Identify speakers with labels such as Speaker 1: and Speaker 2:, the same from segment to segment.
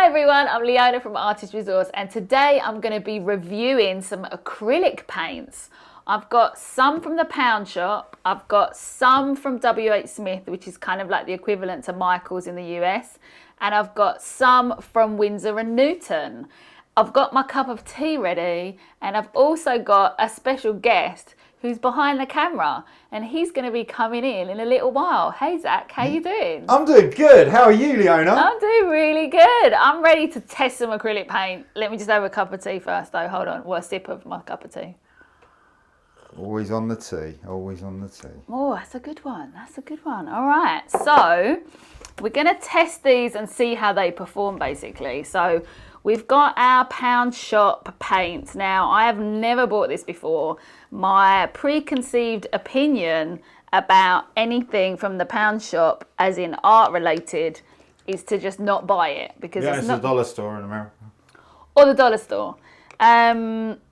Speaker 1: everyone, I'm Leona from Artist Resource, and today I'm going to be reviewing some acrylic paints. I've got some from the pound shop, I've got some from WH Smith, which is kind of like the equivalent to Michael's in the US, and I've got some from Windsor and Newton. I've got my cup of tea ready, and I've also got a special guest who's behind the camera, and he's going to be coming in a little while. Hey Zach, how you doing?
Speaker 2: I'm doing good. How are you, Leona?
Speaker 1: I'm doing really good. I'm ready to test some acrylic paint. Let me just have a cup of tea first though. Hold on. Well, a sip of my cup of tea.
Speaker 2: Always on the tea. Always on the tea.
Speaker 1: Oh, that's a good one. That's a good one. All right. So we're going to test these and see how they perform basically. So we've got our pound shop paints. Now, I have never bought this before. My preconceived opinion about anything from the pound shop, as in art related, is to just not buy it because
Speaker 2: it's not the dollar store in America.
Speaker 1: Or the dollar store.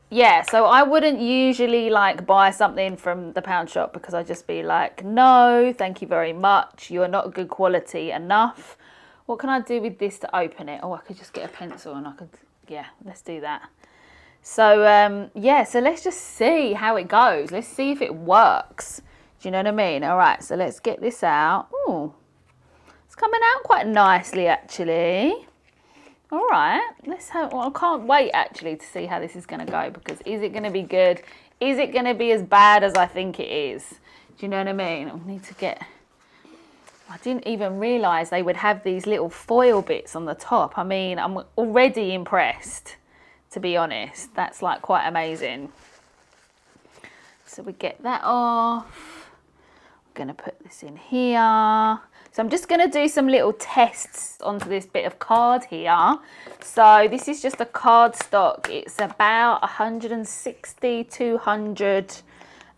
Speaker 1: Yeah, so I wouldn't usually like buy something from the pound shop because I'd just be like, no, thank you very much. You're not good quality enough. What can I do with this to open it? Oh, I could just get a pencil and I could, yeah, let's do that. So, yeah, so let's just see how it goes. Let's see if it works. Do you know what I mean? All right, so let's get this out. Ooh, it's coming out quite nicely, actually. All right, let's have, well, I can't wait, actually, to see how this is going to go because is it going to be good? Is it going to be as bad as I think it is? Do you know what I mean? I need to get... I didn't even realise they would have these little foil bits on the top. I mean, I'm already impressed, to be honest. That's like quite amazing. So we get that off. I'm going to put this in here. So I'm just going to do some little tests onto this bit of card here. So this is just a card stock. It's about 160, 200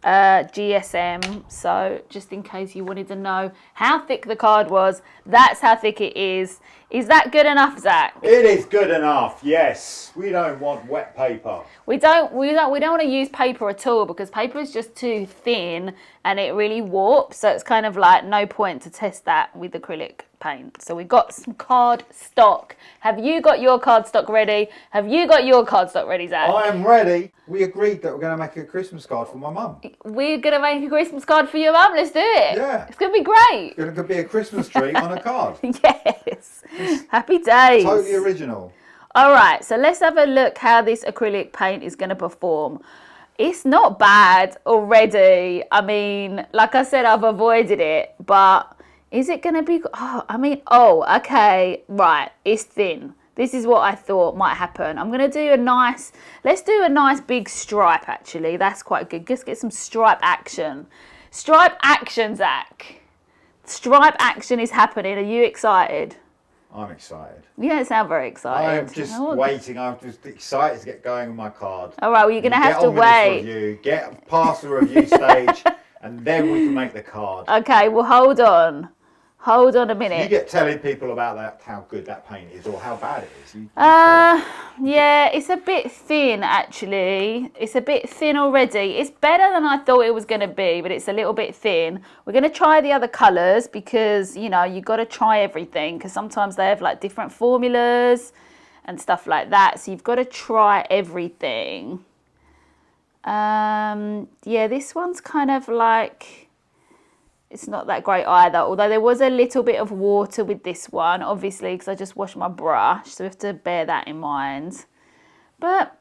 Speaker 1: GSM, so just in case you wanted to know how thick the card was, that's how thick it is. Is that good enough, Zach?
Speaker 2: It is good enough, yes. We don't want wet paper.
Speaker 1: We don't want to use paper at all because paper is just too thin and it really warps, so it's kind of like no point to test that with acrylic paint. So we've got some card stock. Have you got your card stock ready? Have you got your card stock ready, Zach?
Speaker 2: I am ready. We agreed that we're going to make a Christmas card for my mum.
Speaker 1: We're going to make a Christmas card for your mum. Let's do it.
Speaker 2: Yeah.
Speaker 1: It's going to be great.
Speaker 2: It's going to be a Christmas tree on a card.
Speaker 1: Yes. Happy days.
Speaker 2: Totally original.
Speaker 1: All right, so let's have a look how this acrylic paint is going to perform. It's not bad already. I mean, like I said, I've avoided it, but is it going to be... okay, right, it's thin. This is what I thought might happen. I'm going to do a nice... Let's do a nice big stripe, actually. That's quite good. Just get some stripe action. Stripe action, Zach. Stripe action is happening. Are you excited?
Speaker 2: I'm excited.
Speaker 1: You don't sound very excited.
Speaker 2: I am just waiting. I'm just excited to get going on my card.
Speaker 1: All right, well, you're going to have to wait.
Speaker 2: Get past the review stage, and then we can make the card.
Speaker 1: Okay, well, hold on. Hold on a minute.
Speaker 2: You get telling people about that, how good that paint is or how bad it is.
Speaker 1: Yeah, it's a bit thin, actually. It's a bit thin already. It's better than I thought it was going to be, but it's a little bit thin. We're going to try the other colours because, you know, you've got to try everything because sometimes they have, like, different formulas and stuff like that. So you've got to try everything. Yeah, this one's kind of like... It's not that great either, although there was a little bit of water with this one, obviously, because I just washed my brush, so we have to bear that in mind. But,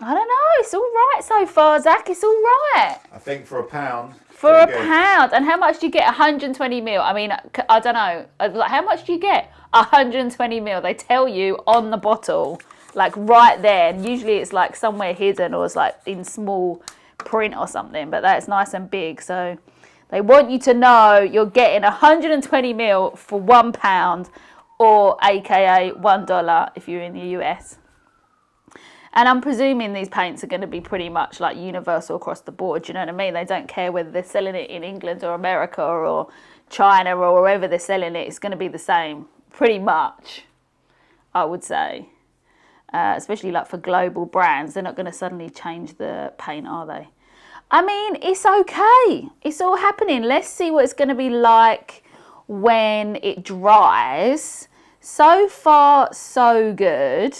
Speaker 1: I don't know, it's all right so far, Zach, it's all right.
Speaker 2: I think for £1.
Speaker 1: For £1. And how much do you get? 120 mil? I mean, I don't know. Like, how much do you get? 120 mil. They tell you on the bottle, like right there. And usually it's like somewhere hidden or it's like in small print or something, but that's nice and big, so... They want you to know you're getting 120 mil for £1 or aka $1 if you're in the US. And I'm presuming these paints are going to be pretty much like universal across the board. Do you know what I mean? They don't care whether they're selling it in England or America or China or wherever they're selling it. It's going to be the same pretty much, I would say. Especially like for global brands. They're not going to suddenly change the paint, are they? I mean, it's okay. It's all happening. Let's see what it's going to be like when it dries. So far, so good.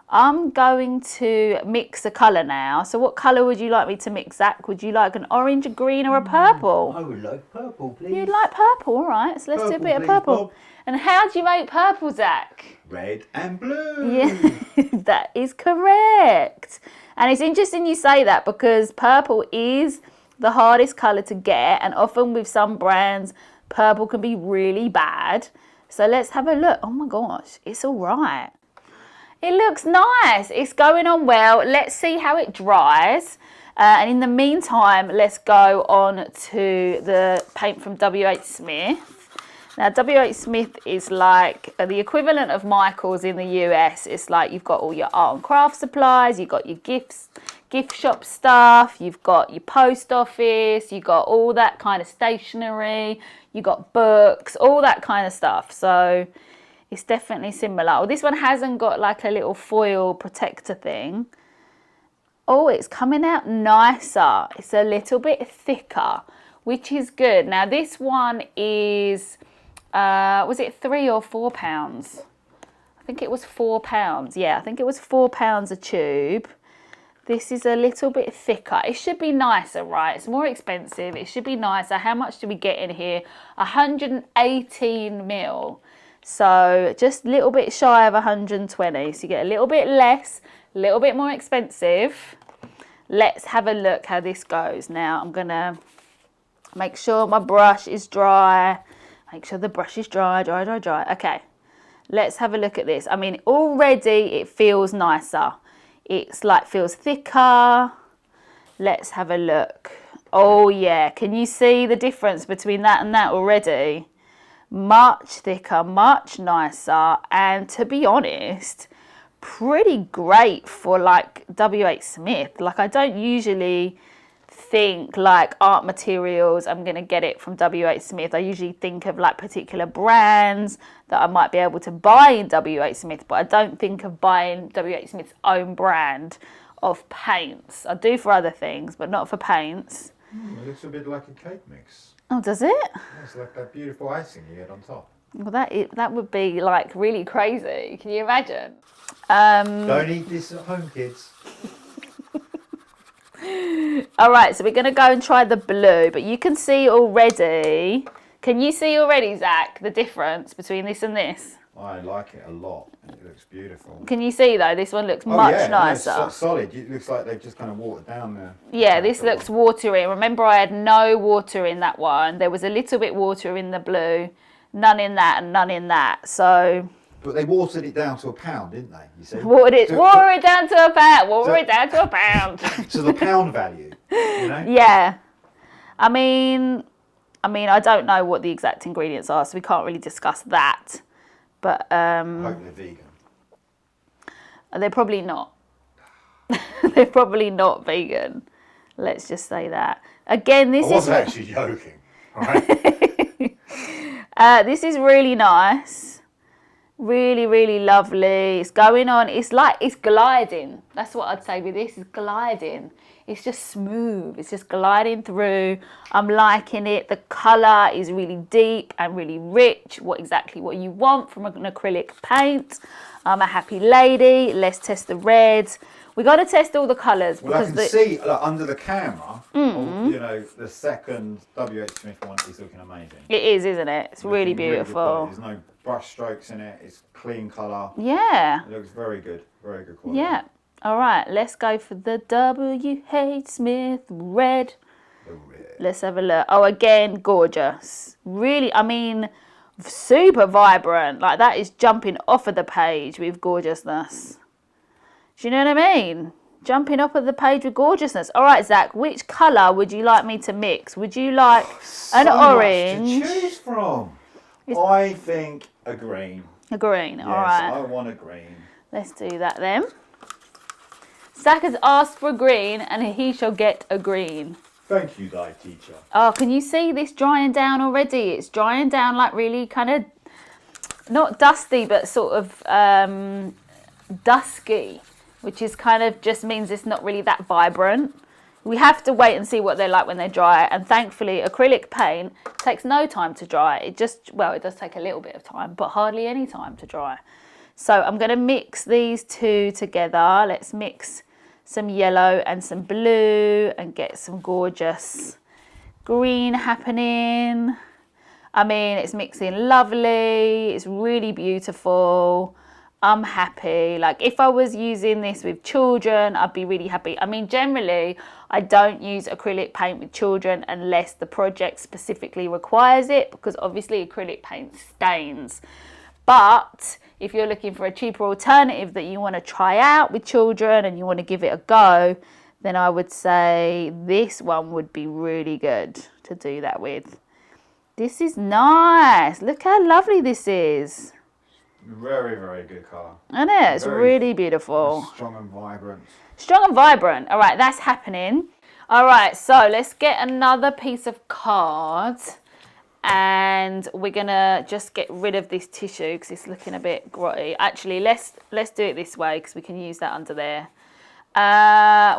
Speaker 1: I'm going to mix a colour now. So what colour would you like me to mix, Zach? Would you like an orange, a green or a purple?
Speaker 2: I would like purple, please.
Speaker 1: You'd like purple, all right. So let's do a bit of
Speaker 2: please,
Speaker 1: purple.
Speaker 2: Bob.
Speaker 1: And how do you make purple, Zach?
Speaker 2: Red and blue.
Speaker 1: Yeah, that is correct. And it's interesting you say that because purple is the hardest colour to get. And often with some brands, purple can be really bad. So let's have a look. Oh my gosh, it's all right. It looks nice. It's going on well. Let's see how it dries. And in the meantime, let's go on to the paint from WH Smith. Now, WH Smith is like the equivalent of Michael's in the US. It's like you've got all your art and craft supplies, you've got your gift shop stuff, you've got your post office, you've got all that kind of stationery, you've got books, all that kind of stuff. So it's definitely similar. Oh, this one hasn't got like a little foil protector thing. Oh, it's coming out nicer. It's a little bit thicker, which is good. Now this one is, was it £3 or £4? I think it was £4. Yeah, I think it was £4 a tube. This is a little bit thicker. It should be nicer, right? It's more expensive. It should be nicer. How much do we get in here? 118 mil. So just a little bit shy of 120. So you get a little bit less, a little bit more expensive. Let's have a look how this goes. Now I'm going to make sure my brush is dry. Make sure the brush is dry. Okay, let's have a look at this. I mean, already it feels nicer. It's like feels thicker. Let's have a look. Oh yeah, can you see the difference between that and that already? Much thicker, much nicer, and to be honest, pretty great for like WH Smith. Like I don't usually think like art materials, I'm going to get it from WH Smith. I usually think of like particular brands that I might be able to buy in WH Smith, but I don't think of buying WH Smith's own brand of paints. I do for other things, but not for paints.
Speaker 2: It looks a bit like a cake mix.
Speaker 1: Oh, does it?
Speaker 2: Yeah, it's like that beautiful icing you get on top.
Speaker 1: Well, that would be like really crazy. Can you imagine?
Speaker 2: Don't eat this at home, kids.
Speaker 1: All right, so we're going to go and try the blue, but you can see already. Can you see already, Zach, the difference between this and this?
Speaker 2: I like it a lot. It looks beautiful.
Speaker 1: Can you see though? This one looks much nicer.
Speaker 2: No, it's solid. It looks like they've just kind of watered down there.
Speaker 1: Yeah, this looks watery. Remember, I had no water in that one. There was a little bit water in the blue, none in that, and none in that. So.
Speaker 2: But they watered it down to £1, didn't they? You see.
Speaker 1: Water it down to £1. Water it down to £1.
Speaker 2: To the pound value. You know.
Speaker 1: Yeah. I mean, I don't know what the exact ingredients are, so we can't really discuss that. But
Speaker 2: I hope they're vegan.
Speaker 1: They're probably not. They're probably not vegan. Let's just say that. Again, this is.
Speaker 2: I wasn't actually joking. Right?
Speaker 1: This is really nice. Really, really lovely. It's going on. It's like it's gliding. That's what I'd say with this. It's gliding. It's just smooth. It's just gliding through. I'm liking it. The colour is really deep and really rich. Exactly what you want from an acrylic paint. I'm a happy lady. Let's test the reds. We got to test all the colours.
Speaker 2: Well, I can see under the camera, you know, the second WH Smith one is looking amazing.
Speaker 1: It is, isn't it? It's really beautiful.
Speaker 2: There's no brush strokes in it. It's clean colour.
Speaker 1: Yeah.
Speaker 2: It looks very good. Very good quality.
Speaker 1: Yeah. All right, let's go for the WH Smith red.
Speaker 2: The red.
Speaker 1: Let's have a look. Oh, again, gorgeous. Really, I mean, super vibrant. Like that is jumping off of the page with gorgeousness. Do you know what I mean? Jumping off of the page with gorgeousness. All right, Zach, which colour would you like me to mix? Would you like an orange?
Speaker 2: Much to choose from. I think a green.
Speaker 1: A green,
Speaker 2: Yes,
Speaker 1: all right.
Speaker 2: I want a green.
Speaker 1: Let's do that then. Zach has asked for a green and he shall get a green.
Speaker 2: Thank you, thy teacher.
Speaker 1: Oh, can you see this drying down already? It's drying down like really kind of, not dusty, but sort of dusky, which is kind of just means it's not really that vibrant. We have to wait and see what they're like when they dry. And thankfully, acrylic paint takes no time to dry. It just, well, it does take a little bit of time, but hardly any time to dry. So I'm going to mix these two together. Let's mix some yellow and some blue and get some gorgeous green happening. I mean, it's mixing lovely. It's really beautiful. I'm happy. Like, if I was using this with children, I'd be really happy. I mean, generally, I don't use acrylic paint with children unless the project specifically requires it, because obviously acrylic paint stains. But if you're looking for a cheaper alternative that you want to try out with children and you want to give it a go, then I would say this one would be really good to do that with. This is nice. Look how lovely this is.
Speaker 2: Very, very good colour.
Speaker 1: Isn't it? It's really beautiful.
Speaker 2: Strong and vibrant.
Speaker 1: Strong and vibrant. All right, that's happening. All right, so let's get another piece of card. And we're going to just get rid of this tissue because it's looking a bit grotty. Actually, let's do it this way because we can use that under there.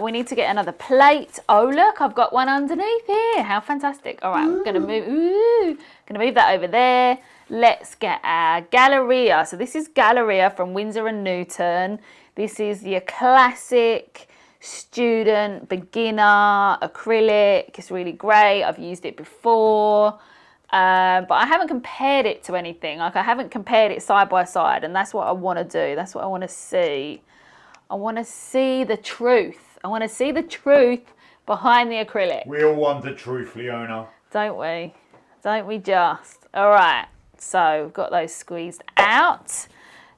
Speaker 1: We need to get another plate. Oh, look, I've got one underneath here. How fantastic. All right, I'm going to move that over there. Let's get our Galleria. So this is Galleria from Windsor and Newton. This is your classic student, beginner, acrylic. It's really great. I've used it before. But I haven't compared it to anything. Like, I haven't compared it side by side. And that's what I want to do. That's what I want to see. I want to see the truth. I want to see the truth behind the acrylic.
Speaker 2: We all want the truth, Leona.
Speaker 1: Don't we? Don't we just? All right. So we've got those squeezed out.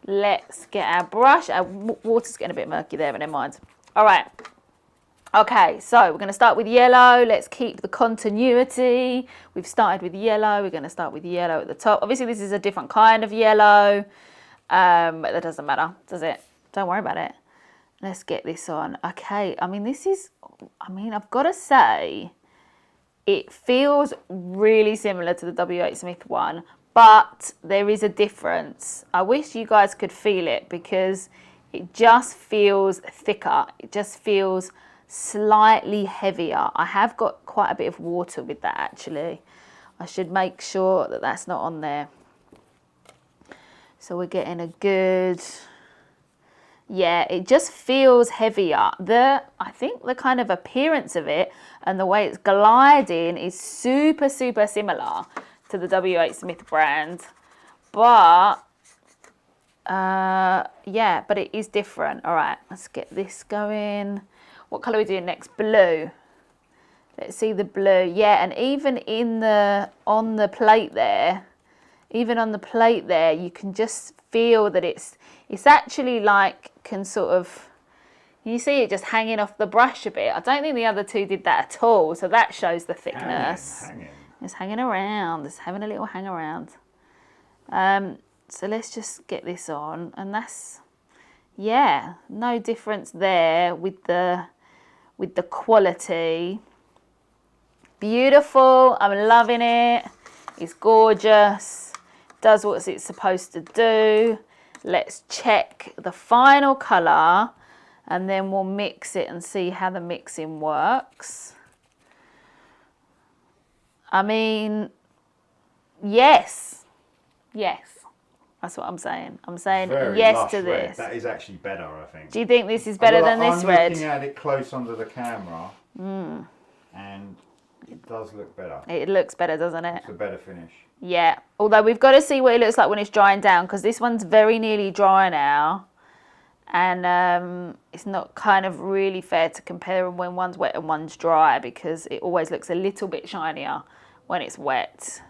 Speaker 1: Let's get our brush. Our water's getting a bit murky there, but never mind. All right. Okay, so we're going to start with yellow. Let's keep the continuity. We've started with yellow. We're going to start with yellow at the top. Obviously, this is a different kind of yellow. But that doesn't matter, does it? Don't worry about it. Let's get this on. Okay, I mean, I've got to say, it feels really similar to the W.H. Smith one, but there is a difference. I wish you guys could feel it because it just feels thicker. It just feels slightly heavier. I have got quite a bit of water with that actually. I should make sure that that's not on there. So we're getting a good, yeah, it just feels heavier. I think the kind of appearance of it and the way it's gliding is super, super similar to the W.H. Smith brand. But, yeah, but it is different. All right, let's get this going. What colour are we doing next? Blue. Let's see the blue. Yeah, and even on the plate there, you can just feel that it's actually like can you see it just hanging off the brush a bit. I don't think the other two did that at all, so that shows the thickness.
Speaker 2: Hanging.
Speaker 1: It's hanging around. It's having a little hang around. So let's just get this on, and that's, yeah, no difference there with the quality. Beautiful. I'm loving it. It's gorgeous. Does what it's supposed to do. Let's check the final colour and then we'll mix it and see how the mixing works. I mean, yes. Yes. That's what I'm saying. I'm saying
Speaker 2: Very
Speaker 1: yes
Speaker 2: lush
Speaker 1: to
Speaker 2: red.
Speaker 1: this.
Speaker 2: That is actually better, I think.
Speaker 1: Do you think this is better than this red?
Speaker 2: I'm looking at it close under the camera, and it does look better.
Speaker 1: It looks better, doesn't it?
Speaker 2: It's a better finish.
Speaker 1: Yeah. Although we've got to see what it looks like when it's drying down, because this one's very nearly dry now. And it's not kind of really fair to compare them when one's wet and one's dry, because it always looks a little bit shinier when it's wet.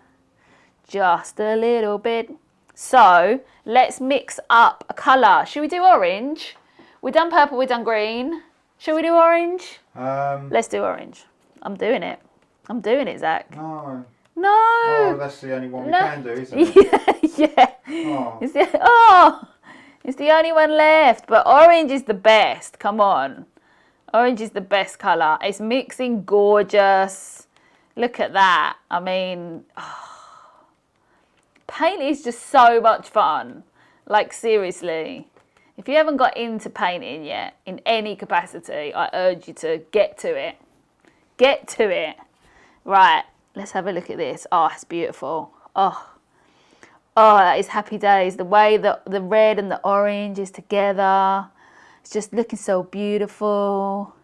Speaker 1: Just a little bit. So let's mix up a colour. Should we do orange? We've done purple, we've done green. Should we do orange?
Speaker 2: Let's
Speaker 1: do orange. I'm doing it. I'm doing it, Zach.
Speaker 2: No.
Speaker 1: No.
Speaker 2: Oh, that's the only one we can do, isn't it?
Speaker 1: Yeah.
Speaker 2: Oh.
Speaker 1: It's the only one left. But orange is the best. Come on. Orange is the best colour. It's mixing gorgeous. Look at that. I mean, paint is just so much fun. Like, seriously. If you haven't got into painting yet, in any capacity, I urge you to get to it. get to it. Right, let's have a look at this. Oh, it's beautiful. Oh, that is happy days. The way that the red and the orange is together. It's just looking so beautiful.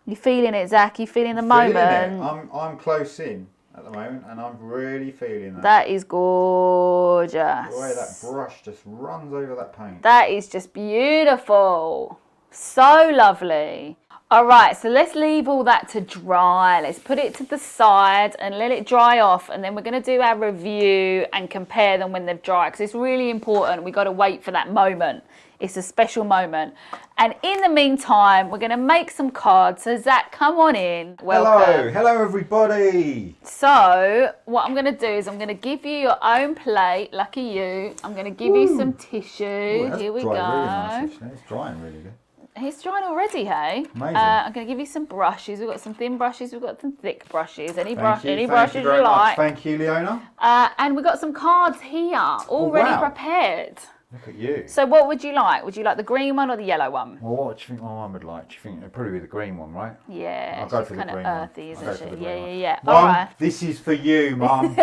Speaker 1: You feeling it, Zach? You feeling the moment?
Speaker 2: I'm close in at the moment, and I'm really feeling that.
Speaker 1: That is gorgeous.
Speaker 2: The way that brush just runs over that paint.
Speaker 1: That is just beautiful. So lovely. All right, so let's leave all that to dry. Let's put it to the side and let it dry off, and then we're going to do our review and compare them when they've dried, because it's really important. We've got to wait for that moment. It's a special moment. And in the meantime, we're going to make some cards. So Zach, come on in. Welcome.
Speaker 2: Hello everybody.
Speaker 1: So what I'm going to do is I'm going to give you your own plate. Lucky you. I'm going to give you some tissue. Here we go.
Speaker 2: Really nice, it's drying really good.
Speaker 1: He's drying already, hey?
Speaker 2: Amazing.
Speaker 1: I'm going to give you some brushes. We've got some thin brushes. We've got some thick brushes. Any brushes you
Speaker 2: very
Speaker 1: like.
Speaker 2: much. Thank you, Leona.
Speaker 1: And we've got some cards here, already prepared.
Speaker 2: Look at you.
Speaker 1: So what would you like? Would you like the green one or the yellow one?
Speaker 2: Well, what do you think my mum would like? Do you think it'd probably be the green one, right?
Speaker 1: Yeah,
Speaker 2: I'll go
Speaker 1: she's
Speaker 2: for the
Speaker 1: kind of
Speaker 2: green
Speaker 1: earthy,
Speaker 2: one.
Speaker 1: isn't she? Yeah.
Speaker 2: Mum,
Speaker 1: All right.
Speaker 2: this is for you, Mum.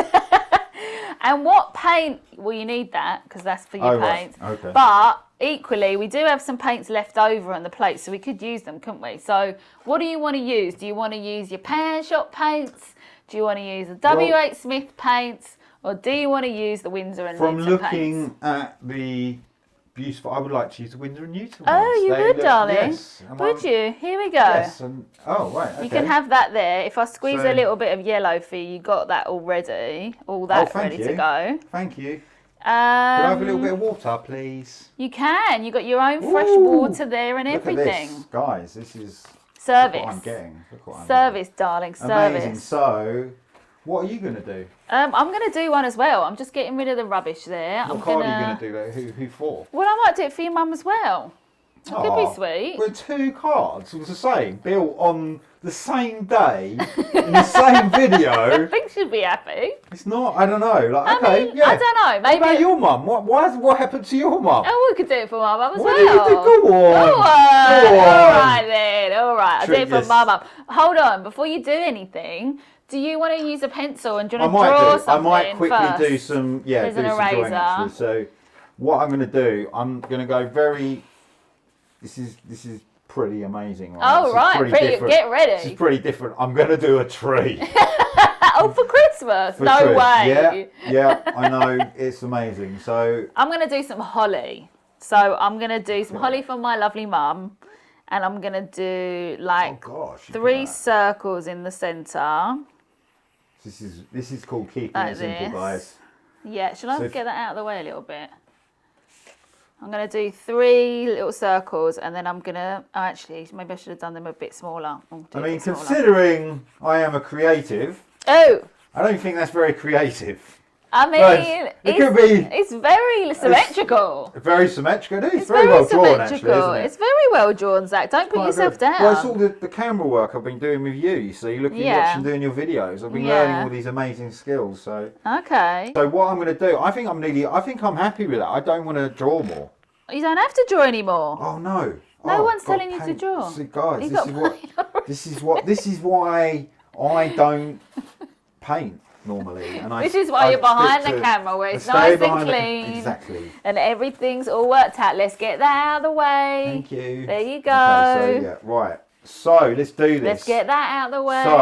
Speaker 1: And what paint? Well, you need that because that's for your paints.
Speaker 2: Right. Okay.
Speaker 1: But equally, we do have some paints left over on the plate, so we could use them, couldn't we? So what do you want to use? Do you want to use your pan shop paints? Do you want to use the W.H. Smith paints? Or do you want to use the Windsor and Newton paints?
Speaker 2: From looking at the beautiful, I would like to use the Windsor and Newton ones.
Speaker 1: Oh, you would, darling?
Speaker 2: Yes.
Speaker 1: Would you? Here we go.
Speaker 2: Yes. Oh, right. Okay.
Speaker 1: You can have that there. If I squeeze a little bit of yellow for you, you got that already. All that ready to go.
Speaker 2: Thank you. Could I have a little bit of water, please?
Speaker 1: You can. You got your own fresh water there and everything.
Speaker 2: Look at this. Guys, this is
Speaker 1: service.
Speaker 2: Look what I'm getting. Look what I'm
Speaker 1: service,
Speaker 2: getting.
Speaker 1: darling. Service.
Speaker 2: Amazing. So, what are you going to do?
Speaker 1: I'm going to do one as well. I'm just getting rid of the rubbish there.
Speaker 2: What card are you going to do that? Who for?
Speaker 1: Well, I might do it for your mum as well. It could be sweet.
Speaker 2: Well, 2 cards, it was the same, built on the same day, in the same video.
Speaker 1: I think she'd be happy.
Speaker 2: It's not, I don't know. Like,
Speaker 1: I mean, I don't know. Maybe.
Speaker 2: What about your mum? What happened to your mum?
Speaker 1: Oh, we could do it for my mum as well.
Speaker 2: What do you do? Go on.
Speaker 1: All right then. All right. I'll do it for my mum. Hold on. Before you do anything, do you want to use a pencil and do you want to draw something
Speaker 2: I might quickly
Speaker 1: first?
Speaker 2: do some,
Speaker 1: There's an eraser.
Speaker 2: Actually. So, what I'm going to do, I'm going to go very. This is pretty amazing. Right?
Speaker 1: Oh, right. Get ready.
Speaker 2: This is pretty different. I'm going to do a tree.
Speaker 1: Oh, for Christmas? No way.
Speaker 2: Yeah, I know. It's amazing. So
Speaker 1: I'm going to do some holly. So I'm going to do some holly for my lovely mum. And I'm going to do like 3 circles in the centre.
Speaker 2: This is called keeping
Speaker 1: like
Speaker 2: it simple, guys.
Speaker 1: Yeah, shall I get that out of the way a little bit? I'm going to do 3 little circles, and then I'm going to... Oh, actually, maybe I should have done them a bit smaller.
Speaker 2: I mean, considering I am a creative...
Speaker 1: Oh!
Speaker 2: I don't think that's very creative.
Speaker 1: I mean, it's very symmetrical.
Speaker 2: Very symmetrical. It's very well drawn, actually, isn't it?
Speaker 1: It's very well drawn, Zach. Don't put yourself down.
Speaker 2: Well, it's all the camera work I've been doing with you see, watching, doing your videos. I've been learning all these amazing skills. So
Speaker 1: okay.
Speaker 2: So what I'm going to do, I think I'm happy with that. I don't want to draw more.
Speaker 1: You don't have to draw anymore.
Speaker 2: Oh no.
Speaker 1: No one's telling you to draw.
Speaker 2: See, guys, this is why I don't paint normally. And
Speaker 1: this is why you're behind the camera, where it's nice and clean.
Speaker 2: Exactly.
Speaker 1: And everything's all worked out. Let's get that out of the way.
Speaker 2: Thank you.
Speaker 1: There you go.
Speaker 2: Okay, so right. So let's do this.
Speaker 1: Let's get that out of the way.
Speaker 2: So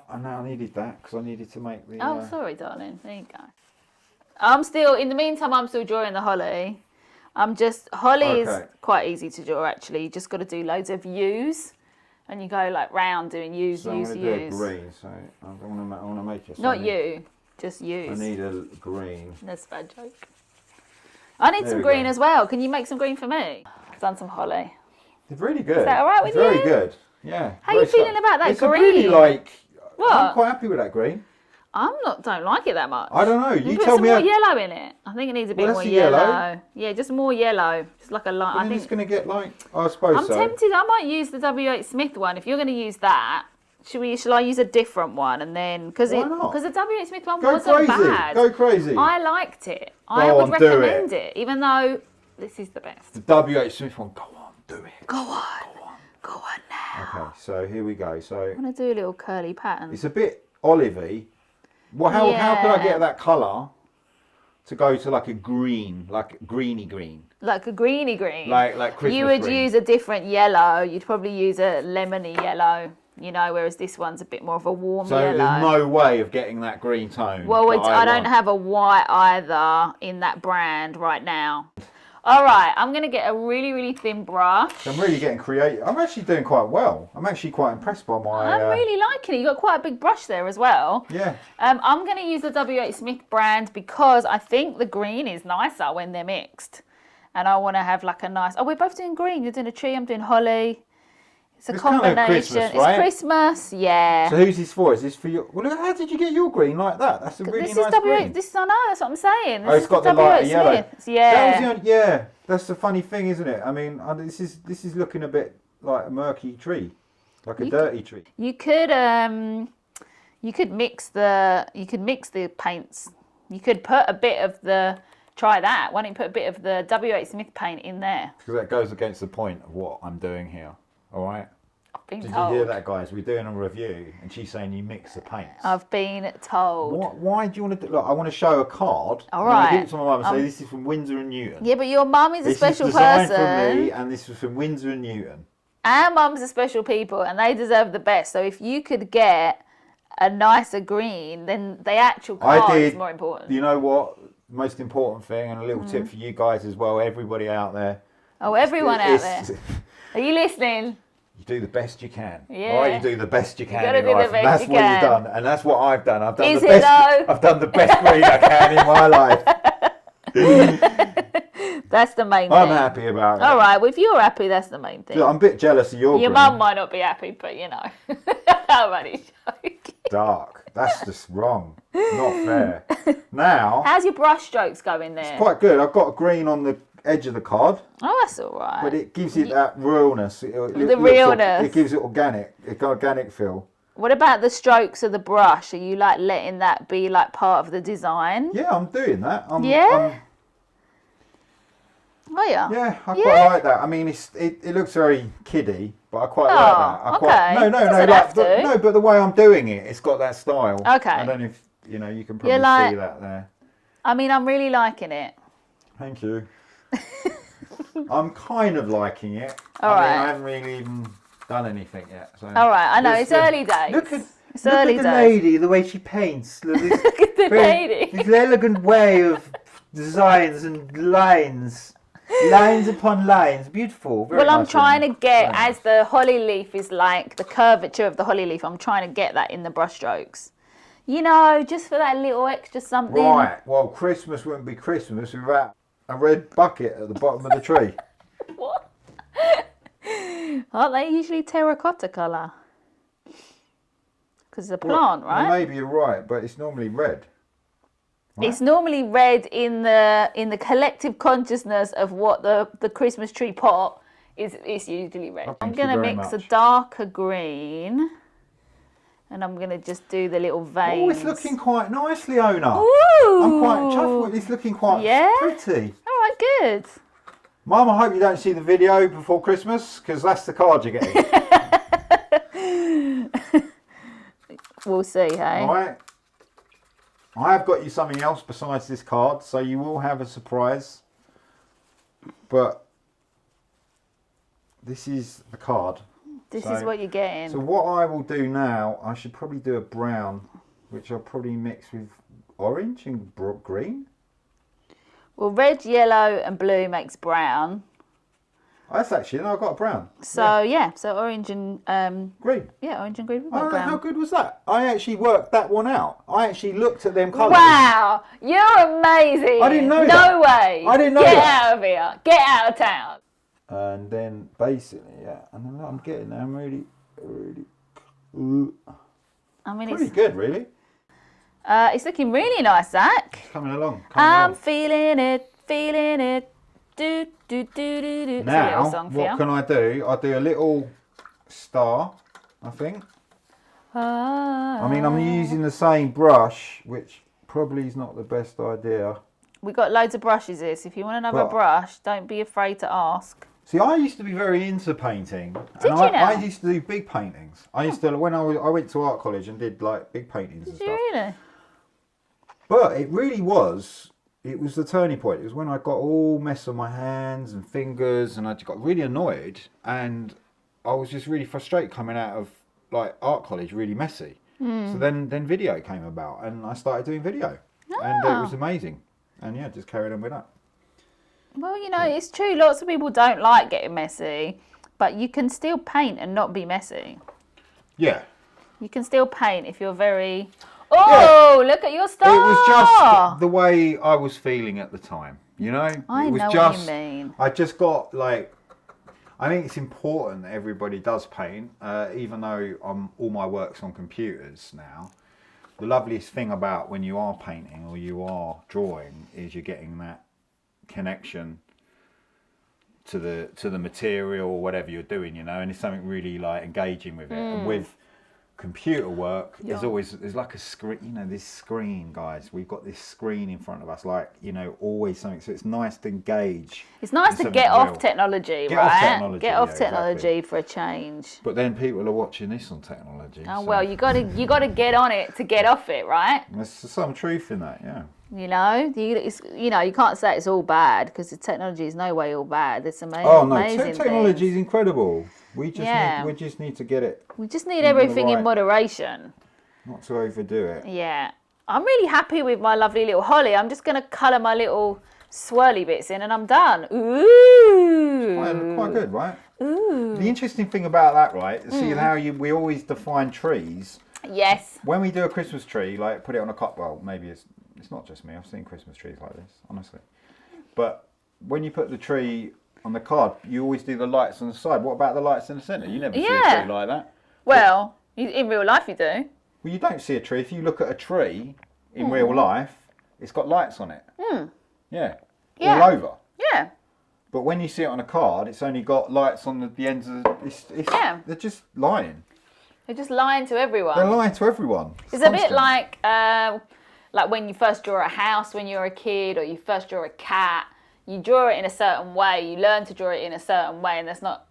Speaker 2: I needed that because I needed to make the.
Speaker 1: Oh, sorry, darling. There you go. In the meantime, I'm still drawing the holly. Holly is quite easy to draw actually. You just got to do loads of U's. And you go like round doing U's,
Speaker 2: so
Speaker 1: U's,
Speaker 2: I'm
Speaker 1: U's.
Speaker 2: going to do a green, so I want to make it.
Speaker 1: Not you, just U's.
Speaker 2: I need a green.
Speaker 1: That's a bad joke. I need some green as well. Can you make some green for me? I've done some holly.
Speaker 2: It's really good.
Speaker 1: Is that all right with you?
Speaker 2: Very good. Yeah.
Speaker 1: How are you feeling about that green?
Speaker 2: It's really
Speaker 1: what?
Speaker 2: I'm quite happy with that green.
Speaker 1: Don't like it that much.
Speaker 2: I don't know. You
Speaker 1: tell me. Put some more yellow in it. I think it needs a bit more yellow. Yeah, just more yellow. Just like a light. I think
Speaker 2: it's going to get I suppose
Speaker 1: I'm tempted. I might use the W.H. Smith one. If you're going to use that, shall I use a different one? And then because the W.H. Smith one wasn't bad.
Speaker 2: Go crazy.
Speaker 1: I liked it. I would recommend it, even though this is the best.
Speaker 2: The W.H. Smith one. Go on, do it.
Speaker 1: Go on now.
Speaker 2: Okay, so here we go. So
Speaker 1: I'm going to do a little curly pattern.
Speaker 2: it's a bit olivey. Well, how can I get that colour to go to like a green, like greeny green?
Speaker 1: Like a greeny green.
Speaker 2: Like Christmas
Speaker 1: You would
Speaker 2: green.
Speaker 1: use a different yellow. You'd probably use a lemony yellow, you know, whereas this one's a bit more of a warm
Speaker 2: So
Speaker 1: yellow.
Speaker 2: there's no way of getting that green tone.
Speaker 1: Well,
Speaker 2: that
Speaker 1: I don't
Speaker 2: want.
Speaker 1: have a white either in that brand right now. All right, I'm going to get a really, really thin brush.
Speaker 2: I'm really getting creative. I'm actually doing quite well. I'm actually quite impressed by my...
Speaker 1: I'm really liking it. You've got quite a big brush there as well.
Speaker 2: Yeah.
Speaker 1: I'm going to use the W.H. Smith brand because I think the green is nicer when they're mixed. And I want to have like a nice... Oh, we're both doing green. You're doing a tree, I'm doing holly. It's a combination.
Speaker 2: Kind of Christmas, right?
Speaker 1: It's Christmas, yeah.
Speaker 2: So who's this for? Is this for you? Well, look, how did you get your green like that? That's a really
Speaker 1: This
Speaker 2: nice
Speaker 1: is
Speaker 2: green.
Speaker 1: I know, that's what I'm saying. This
Speaker 2: It's
Speaker 1: is
Speaker 2: got the
Speaker 1: W.H.
Speaker 2: lighter yellow.
Speaker 1: Smith. Yeah.
Speaker 2: That was yeah, that's the funny thing, isn't it? I mean, this is looking a bit like a murky tree, like a dirty tree.
Speaker 1: You could mix the paints. You could put a bit of the... Try that. Why don't you put a bit of the W.H. Smith paint in there?
Speaker 2: Because that goes against the point of what I'm doing here. All right.
Speaker 1: I've been
Speaker 2: Did
Speaker 1: told.
Speaker 2: you hear that, guys? We're doing a review, and she's saying you mix the paints.
Speaker 1: I've been told.
Speaker 2: Why do you want to do? Look, I want to show a card.
Speaker 1: All
Speaker 2: I'm gonna
Speaker 1: right.
Speaker 2: give it to my mum and say this is from Windsor and Newton.
Speaker 1: Yeah, but your mum is a special
Speaker 2: This is designed
Speaker 1: person.
Speaker 2: from me, and this was from Windsor and Newton.
Speaker 1: Our mums are special people, and they deserve the best. So if you could get a nicer green, then the actual card is more important.
Speaker 2: You know what? Most important thing, and a little tip for you guys as well, everybody out there.
Speaker 1: Oh, everyone out there. Are you listening?
Speaker 2: You do the best you can.
Speaker 1: Yeah.
Speaker 2: All right, you do the best you can
Speaker 1: gotta
Speaker 2: in
Speaker 1: do the
Speaker 2: life.
Speaker 1: best
Speaker 2: And that's
Speaker 1: you
Speaker 2: what
Speaker 1: can.
Speaker 2: you've done, and that's what I've done. I've done
Speaker 1: Is
Speaker 2: the
Speaker 1: it
Speaker 2: best.
Speaker 1: though?
Speaker 2: I've done the best green I can in my life.
Speaker 1: That's the main
Speaker 2: I'm
Speaker 1: thing.
Speaker 2: happy about it.
Speaker 1: All right, well, if you're happy, that's the main thing.
Speaker 2: Look, I'm a bit jealous of your
Speaker 1: Your
Speaker 2: green.
Speaker 1: mum might not be happy, but you know. I'm only joking.
Speaker 2: Dark. That's just wrong. Not fair. Now,
Speaker 1: How's your brush strokes going there?
Speaker 2: quite good. I've got a green on the edge of the card,
Speaker 1: Oh, that's all right.
Speaker 2: but it gives it that realness.
Speaker 1: realness.
Speaker 2: It gives it organic feel.
Speaker 1: What about the strokes of the brush? Are you like letting that be like part of the design?
Speaker 2: Yeah, I'm doing that.
Speaker 1: Yeah? Oh yeah.
Speaker 2: Yeah, I quite like that. I mean, it looks very kiddie, but I quite like that.
Speaker 1: Okay.
Speaker 2: No,
Speaker 1: Doesn't have to.
Speaker 2: no, but the way I'm doing it, it's got that style.
Speaker 1: Okay.
Speaker 2: I don't know if you can probably
Speaker 1: like-
Speaker 2: see that there.
Speaker 1: I mean, I'm really liking it.
Speaker 2: Thank you. I'm kind of liking it.
Speaker 1: All right.
Speaker 2: I haven't really even done anything yet. So
Speaker 1: All right, I know, it's early days.
Speaker 2: Look at
Speaker 1: It's early
Speaker 2: the
Speaker 1: days.
Speaker 2: lady, the way she paints. Look
Speaker 1: at the lady.
Speaker 2: This elegant way of designs and lines upon lines. Beautiful. Very
Speaker 1: Well, I'm
Speaker 2: nice
Speaker 1: trying to
Speaker 2: woman.
Speaker 1: get,
Speaker 2: Very
Speaker 1: as the holly leaf is like the curvature of the holly leaf, I'm trying to get that in the brush strokes. You know, just for that little extra something.
Speaker 2: Right, well, Christmas wouldn't be Christmas without a red bucket at the bottom of the tree.
Speaker 1: What? Aren't they usually terracotta colour? Because it's a plant, right?
Speaker 2: Well, maybe you're right, but it's normally red. Right?
Speaker 1: It's normally red in the collective consciousness of what the Christmas tree pot is. It's usually red.
Speaker 2: Oh,
Speaker 1: I'm
Speaker 2: thank you
Speaker 1: going to
Speaker 2: very
Speaker 1: mix a
Speaker 2: much.
Speaker 1: darker green, and I'm going to just do the little veins.
Speaker 2: Oh, it's looking quite nice, Leona.
Speaker 1: Ooh!
Speaker 2: I'm quite chuffed with it. It's looking quite pretty.
Speaker 1: All right, good.
Speaker 2: Mum, I hope you don't see the video before Christmas, because that's the card you're getting.
Speaker 1: We'll see, hey?
Speaker 2: All right. I have got you something else besides this card, so you will have a surprise. But this is the card.
Speaker 1: This is what you're getting.
Speaker 2: So what I will do now, I should probably do a brown, which I'll probably mix with orange and green.
Speaker 1: Well, red, yellow and blue makes brown.
Speaker 2: That's actually, no, I've got a brown.
Speaker 1: So, so orange and...
Speaker 2: Green.
Speaker 1: Yeah, orange and green. We've
Speaker 2: Oh,
Speaker 1: got brown.
Speaker 2: how good was that? I actually worked that one out. I actually looked at them colours.
Speaker 1: Wow, you're amazing.
Speaker 2: I didn't know
Speaker 1: no
Speaker 2: that.
Speaker 1: way.
Speaker 2: I didn't know
Speaker 1: Get
Speaker 2: that.
Speaker 1: out of here. Get out of town.
Speaker 2: And then basically, and then I'm getting there. I'm really,
Speaker 1: I mean,
Speaker 2: pretty good, really.
Speaker 1: it's looking really nice, Zach.
Speaker 2: Coming along.
Speaker 1: I'm feeling it. Do, do, do, do, do. It's a
Speaker 2: Now,
Speaker 1: little song for
Speaker 2: what
Speaker 1: you.
Speaker 2: can I do? I do a little star, I think. I mean, I'm using the same brush, which probably is not the best idea.
Speaker 1: We've got loads of brushes here, so if you want another
Speaker 2: But-
Speaker 1: brush, don't be afraid to ask.
Speaker 2: See, I used to be very into painting.
Speaker 1: Did
Speaker 2: and
Speaker 1: you
Speaker 2: I
Speaker 1: now?
Speaker 2: used to do big paintings. I used to, when I went to art college and did like big paintings and
Speaker 1: Did you
Speaker 2: stuff.
Speaker 1: really?
Speaker 2: But it really was, it was the turning point. It was when I got all mess on my hands and fingers and I got really annoyed and I was just really frustrated coming out of like art college, really messy. So then video came about and I started doing video and it was amazing. And yeah, just carried on with that.
Speaker 1: Well, you know, it's true. Lots of people don't like getting messy, but you can still paint and not be messy.
Speaker 2: Yeah.
Speaker 1: You can still paint if you're very... Oh, yeah. Look at your star!
Speaker 2: It was just the way I was feeling at the time, you know?
Speaker 1: I
Speaker 2: it was
Speaker 1: know
Speaker 2: just,
Speaker 1: what you mean.
Speaker 2: I just got like... I think it's important that everybody does paint, even though all my work's on computers now. The loveliest thing about when you are painting or you are drawing is you're getting that connection to the material or whatever you're doing, you know, and it's something really like engaging with it. And with computer work, there's like a screen, you know, this screen, guys. We've got this screen in front of us, like, you know, always something. So it's nice to engage.
Speaker 1: It's nice to get off technology,
Speaker 2: get
Speaker 1: right?
Speaker 2: Off technology,
Speaker 1: get off technology
Speaker 2: exactly.
Speaker 1: For a change.
Speaker 2: But then people are watching this on technology.
Speaker 1: Oh,
Speaker 2: so
Speaker 1: well, you got to get on it to get off it, right?
Speaker 2: there's some truth in that, yeah.
Speaker 1: You know, you can't say it's all bad because the technology is no way all bad. It's amazing.
Speaker 2: Oh no,
Speaker 1: amazing
Speaker 2: technology is
Speaker 1: things.
Speaker 2: incredible. We just need to get it.
Speaker 1: We just need everything in moderation.
Speaker 2: Not to overdo it.
Speaker 1: Yeah, I'm really happy with my lovely little holly. I'm just going to colour my little swirly bits in, and I'm done. Ooh,
Speaker 2: Quite good, right?
Speaker 1: Ooh.
Speaker 2: The interesting thing about that, right? See how we always define trees.
Speaker 1: Yes.
Speaker 2: When we do a Christmas tree, like put it on a cup. Well, maybe it's not just me. I've seen Christmas trees like this, honestly. But when you put the tree on the card, you always do the lights on the side. What about the lights in the centre? You never see a tree like that.
Speaker 1: Well, in real life you do.
Speaker 2: Well, you don't see a tree. If you look at a tree in real life, it's got lights on it. Yeah. All over.
Speaker 1: Yeah.
Speaker 2: But when you see it on a card, it's only got lights on the ends of they're just lying.
Speaker 1: They're just lying to everyone.
Speaker 2: They're lying to everyone.
Speaker 1: It's a bit like when you first draw a house when you're a kid, or you first draw a cat. You draw it in a certain way. You learn to draw it in a certain way, and that's not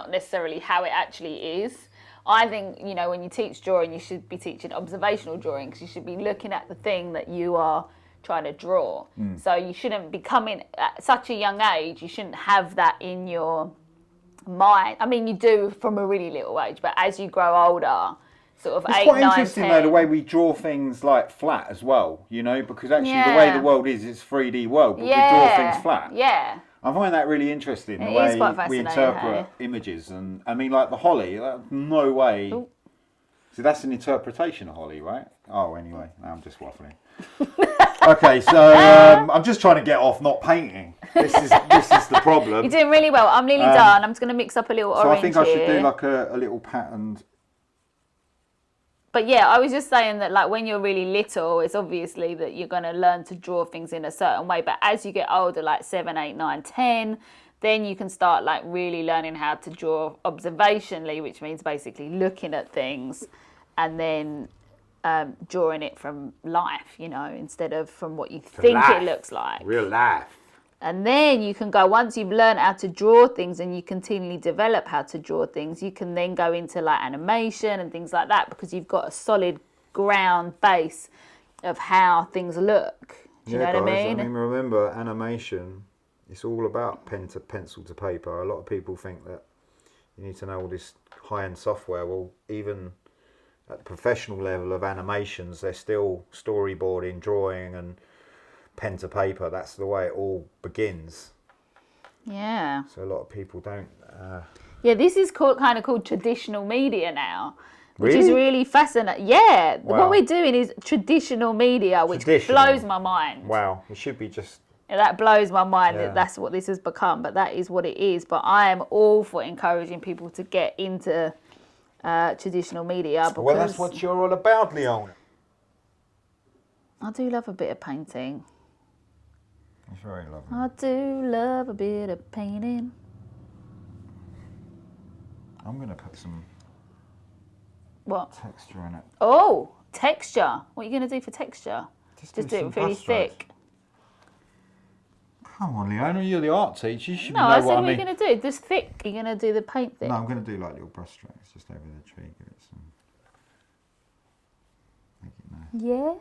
Speaker 1: necessarily how it actually is. I think, you know, when you teach drawing, you should be teaching observational drawing because you should be looking at the thing that you are trying to draw. So you shouldn't be coming at such a young age. You shouldn't have that in your mind. I mean, you do from a really little age, but as you grow older, sort of
Speaker 2: it's
Speaker 1: 8,
Speaker 2: quite
Speaker 1: 9,
Speaker 2: interesting
Speaker 1: 10.
Speaker 2: though the way we draw things like flat as well, you know, because actually the way the world is, it's 3D world, but we draw things flat.
Speaker 1: Yeah.
Speaker 2: I find that really interesting, the
Speaker 1: It is quite
Speaker 2: way we
Speaker 1: fascinating,
Speaker 2: interpret images. And I mean, like the holly, no way.
Speaker 1: Ooh.
Speaker 2: So that's an interpretation of holly, right? Oh, anyway, now I'm just waffling. Okay, so I'm just trying to get off not painting. This is the problem.
Speaker 1: You're doing really well. I'm nearly done. I'm just going to mix up a little orange
Speaker 2: So I think I should
Speaker 1: here.
Speaker 2: do like a little patterned.
Speaker 1: But yeah, I was just saying that like when you're really little, it's obviously that you're going to learn to draw things in a certain way. But as you get older, like 7, 8, 9, 10, then you can start like really learning how to draw observationally, which means basically looking at things and then drawing it from life, you know, instead of from what you think it looks like.
Speaker 2: Real life.
Speaker 1: And then you can go, once you've learned how to draw things and you continually develop how to draw things, you can then go into like animation and things like that because you've got a solid ground base of how things look. Do you know what I mean?
Speaker 2: Remember, animation, it's all about pencil to paper. A lot of people think that you need to know all this high-end software. Well, even at the professional level of animations, they're still storyboarding, drawing and pen to paper. That's the way it all begins.
Speaker 1: Yeah.
Speaker 2: So a lot of people don't.
Speaker 1: Yeah, this is kind of called traditional media now, which
Speaker 2: Really?
Speaker 1: is really fascinating. Yeah,
Speaker 2: Wow.
Speaker 1: what we're doing is traditional media, which blows my mind.
Speaker 2: Wow, it should be just.
Speaker 1: That blows my mind
Speaker 2: Yeah.
Speaker 1: that that's what this has become, but that is what it is. But I am all for encouraging people to get into traditional media because
Speaker 2: Well, that's what you're all about, Leona.
Speaker 1: I do love a bit of painting.
Speaker 2: It's very lovely.
Speaker 1: I do love a bit of painting.
Speaker 2: I'm going to put some
Speaker 1: What?
Speaker 2: texture in it.
Speaker 1: Oh, texture. What are you going to do for texture? Just do
Speaker 2: some
Speaker 1: it really
Speaker 2: brush strokes.
Speaker 1: thick.
Speaker 2: Come on, Leona, you're the art teacher. You should
Speaker 1: No,
Speaker 2: know
Speaker 1: I
Speaker 2: what
Speaker 1: said
Speaker 2: I
Speaker 1: what
Speaker 2: mean.
Speaker 1: you're going to do. Just thick. You're going to do the paint thing.
Speaker 2: No, I'm going to do like little brush strokes just over the tree. Give it some. Make it nice.
Speaker 1: Yeah?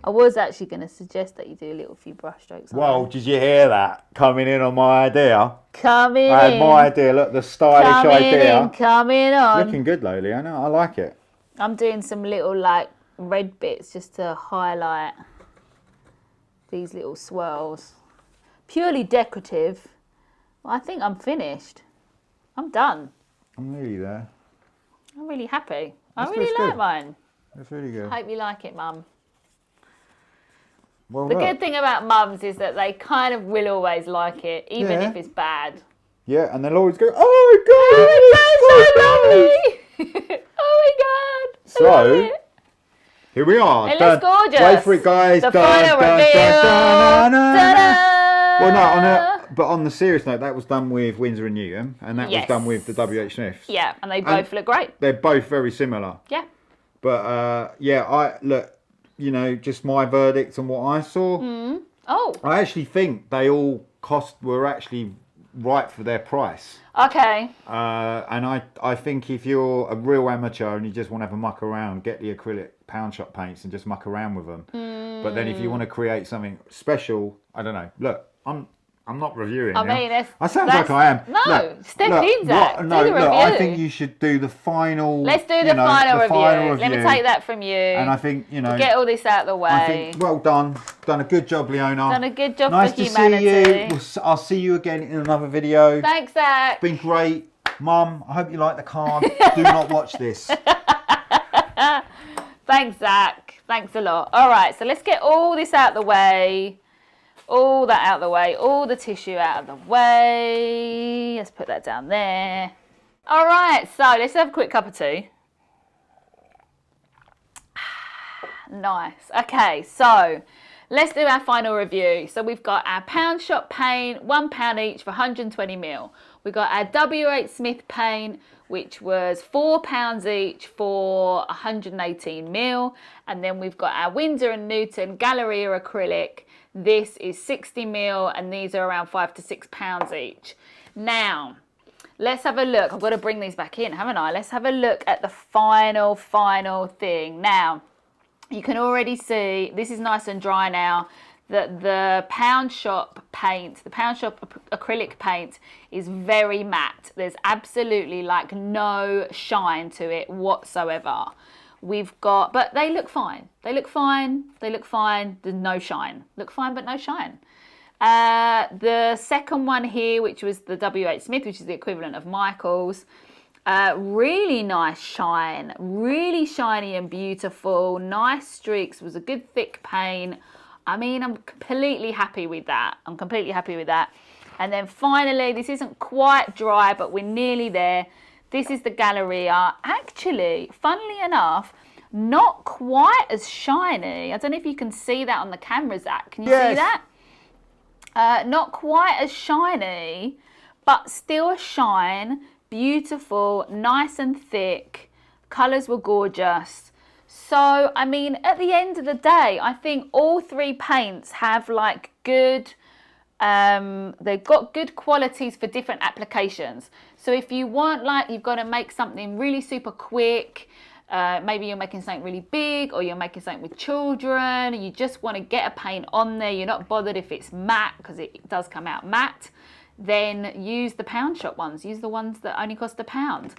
Speaker 1: I was actually going to suggest that you do a little few brush strokes.
Speaker 2: Well, did you hear that? Coming in on my idea.
Speaker 1: Coming
Speaker 2: I had
Speaker 1: in.
Speaker 2: my idea. Look, the stylish idea.
Speaker 1: Coming on.
Speaker 2: Looking good though, Leona. I like it.
Speaker 1: I'm doing some little like red bits just to highlight these little swirls. Purely decorative. Well, I think I'm finished. I'm done.
Speaker 2: I'm nearly there.
Speaker 1: I'm really happy. I
Speaker 2: This
Speaker 1: really
Speaker 2: looks
Speaker 1: like
Speaker 2: good.
Speaker 1: mine.
Speaker 2: That's really good.
Speaker 1: Hope you like it, Mum.
Speaker 2: Well,
Speaker 1: The
Speaker 2: look.
Speaker 1: good thing about mums is that they kind of will always like it, even
Speaker 2: Yeah.
Speaker 1: if it's bad.
Speaker 2: Yeah, and they'll always go, oh my god!
Speaker 1: Oh, it's so lovely! Oh my god! I
Speaker 2: So,
Speaker 1: love it.
Speaker 2: here we are.
Speaker 1: It looks gorgeous.
Speaker 2: Wait for it, guys.
Speaker 1: The final reveal.
Speaker 2: Well, no, but on the serious note, that was done with Windsor and Newton, and that was
Speaker 1: Yes.
Speaker 2: done with the WH Smiths.
Speaker 1: Yeah, and they both look great.
Speaker 2: They're both very similar.
Speaker 1: Yeah.
Speaker 2: But yeah, I look, you know, just my verdict on what I saw.
Speaker 1: Oh,
Speaker 2: I actually think they all were actually right for their price.
Speaker 1: okay.
Speaker 2: And I think if you're a real amateur and you just want to have a muck around, get the acrylic pound shop paints and just muck around with them. But then if you want to create something special, I don't know. Look, I'm not reviewing.
Speaker 1: I mean,
Speaker 2: I sound like I am.
Speaker 1: No, step in, Zach.
Speaker 2: No,
Speaker 1: do the
Speaker 2: look, I
Speaker 1: review.
Speaker 2: think you should do the final.
Speaker 1: Let's do the final review. Let me take that from you.
Speaker 2: And I think, you know,
Speaker 1: Get all this out of the way.
Speaker 2: I think, well done. Done a good job, Leona.
Speaker 1: Done a good job
Speaker 2: nice
Speaker 1: for
Speaker 2: to
Speaker 1: humanity.
Speaker 2: see you. I'll see you again in another video.
Speaker 1: Thanks, Zach.
Speaker 2: It's been great. Mum, I hope you like the card. Do not watch this.
Speaker 1: Thanks, Zach. Thanks a lot. All right, so let's get all this out of the way. All that out of the way. All the tissue out of the way. Let's put that down there. All right, so let's have a quick cup of tea. Nice. Okay, so let's do our final review. So we've got our pound shop paint, £1 each for 120ml. We've got our WH Smith paint, which was £4 each for 118ml. And then we've got our Windsor and Newton Galleria acrylic. This is 60ml, and these are around £5 to £6 each. Now, let's have a look. I've got to bring these back in, haven't I? Let's have a look at the final thing. Now, you can already see, this is nice and dry now, that the pound shop paint, the pound shop acrylic paint is very matte. There's absolutely like no shine to it whatsoever. We've got, but they look fine. They look fine. They look fine. There's no shine. Look fine, but no shine. The second one here, which was the WH Smith, which is the equivalent of Michael's, really nice shine, really shiny and beautiful, nice streaks, was a good thick paint. I mean, I'm completely happy with that. And then finally, this isn't quite dry, but we're nearly there. This is the Galleria. Actually, funnily enough, not quite as shiny. I don't know if you can see that on the camera, Zach. Can you see that? Not quite as shiny, but still a shine. Beautiful, nice and thick. Colours were gorgeous. So, I mean, at the end of the day, I think all three paints have like good, they've got good qualities for different applications. So if you want, like, you've got to make something really super quick, maybe you're making something really big, or you're making something with children, you just want to get a paint on there, you're not bothered if it's matte, because it does come out matte, then use the pound shop ones. Use the ones that only cost £1.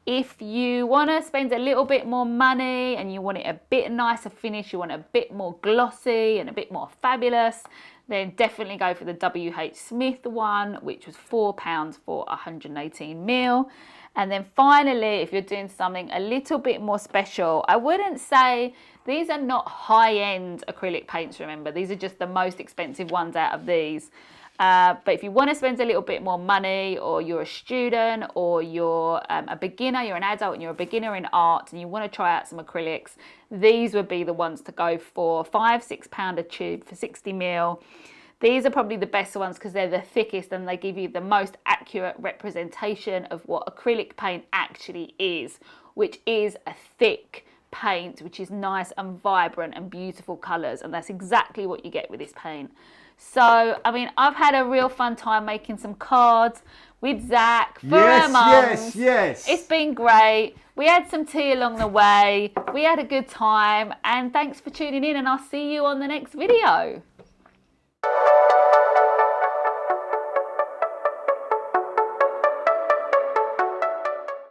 Speaker 1: If you want to spend a little bit more money and you want it a bit nicer finish, you want it a bit more glossy and a bit more fabulous, then definitely go for the WH Smith one, which was £4 for 118ml. And then finally, if you're doing something a little bit more special, I wouldn't say, these are not high-end acrylic paints, remember. These are just the most expensive ones out of these. But if you want to spend a little bit more money, or you're a student, or you're a beginner, you're an adult and you're a beginner in art and you want to try out some acrylics, these would be the ones to go for. £5-6 a tube for 60ml. These are probably the best ones because they're the thickest and they give you the most accurate representation of what acrylic paint actually is, which is a thick, paint, which is nice and vibrant and beautiful colours, and that's exactly what you get with this paint. So, I mean, I've had a real fun time making some cards with Zach for our mums.
Speaker 2: Yes.
Speaker 1: It's been great. We had some tea along the way. We had a good time, and thanks for tuning in, and I'll see you on the next video.